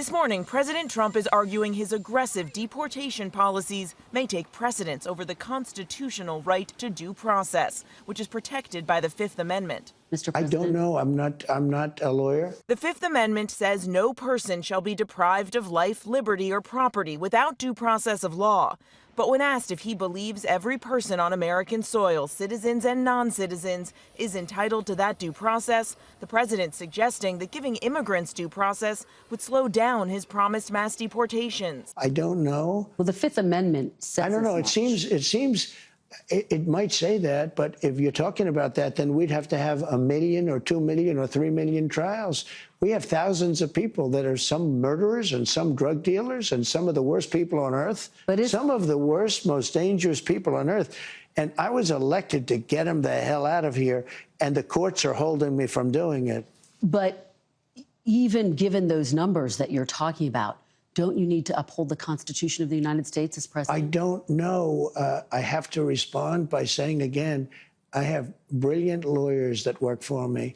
This morning, President Trump is arguing his aggressive deportation policies may take precedence over the constitutional right to due process, which is protected by the Fifth Amendment. Mr. President? I don't know. I'm not a lawyer. The Fifth Amendment says no person shall be deprived of life, liberty, or property without due process of law. But when asked if he believes every person on American soil, citizens and non-citizens, is entitled to that due process, the president suggesting that giving immigrants due process would slow down his promised mass deportations. I don't know. Well, the Fifth Amendment says I don't know. It seems it might say that, but if you're talking about that, then we'd have to have 1 million or 2 million or 3 million trials. We have thousands of people that are some murderers and some drug dealers and some of the worst people on earth, some of the worst, most dangerous people on earth. And I was elected to get them the hell out of here, and the courts are holding me from doing it. But even given those numbers that you're talking about, don't you need to uphold the Constitution of the United States as president? I don't know. I have to respond by saying again, I have brilliant lawyers that work for me,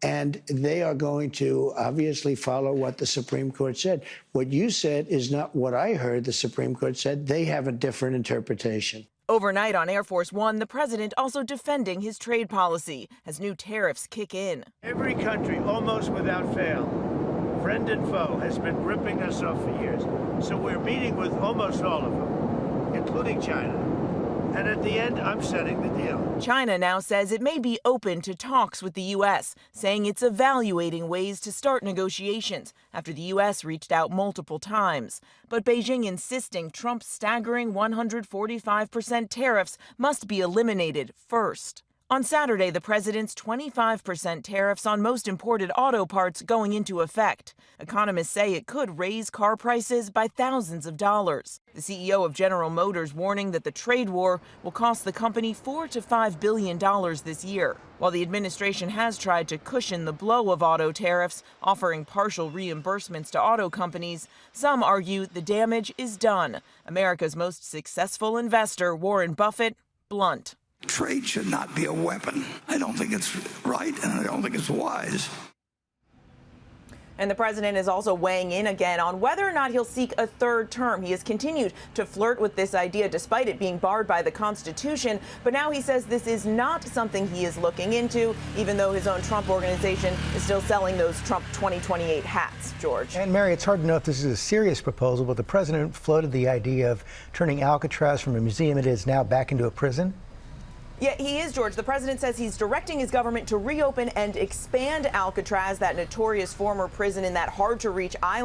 and they are going to obviously follow what the Supreme Court said. What you said is not what I heard the Supreme Court said. They have a different interpretation. Overnight on Air Force One, the president also defending his trade policy as new tariffs kick in. Every country, almost without fail, friend and foe, has been ripping us off for years. So we're meeting with almost all of them, including China. And at the end, I'm setting the deal. China now says it may be open to talks with the U.S., saying it's evaluating ways to start negotiations after the U.S. reached out multiple times. But Beijing insisting Trump's staggering 145% tariffs must be eliminated first. On Saturday, the president's 25% tariffs on most imported auto parts going into effect. Economists say it could raise car prices by thousands of dollars. The CEO of General Motors warning that the trade war will cost the company $4 to $5 billion this year. While the administration has tried to cushion the blow of auto tariffs, offering partial reimbursements to auto companies, some argue the damage is done. America's most successful investor, Warren Buffett, blunt. Trade should not be a weapon. I don't think it's right, and I don't think it's wise. And the president is also weighing in again on whether or not he'll seek a third term. He has continued to flirt with this idea despite it being barred by the Constitution. But now he says this is not something he is looking into, even though his own Trump organization is still selling those Trump 2028 hats. George. And Mary, it's hard to know if this is a serious proposal, but the president floated the idea of turning Alcatraz from a museum it is now back into a prison. Yeah, he is, George. The president says he's directing his government to reopen and expand Alcatraz, that notorious former prison in that hard-to-reach island.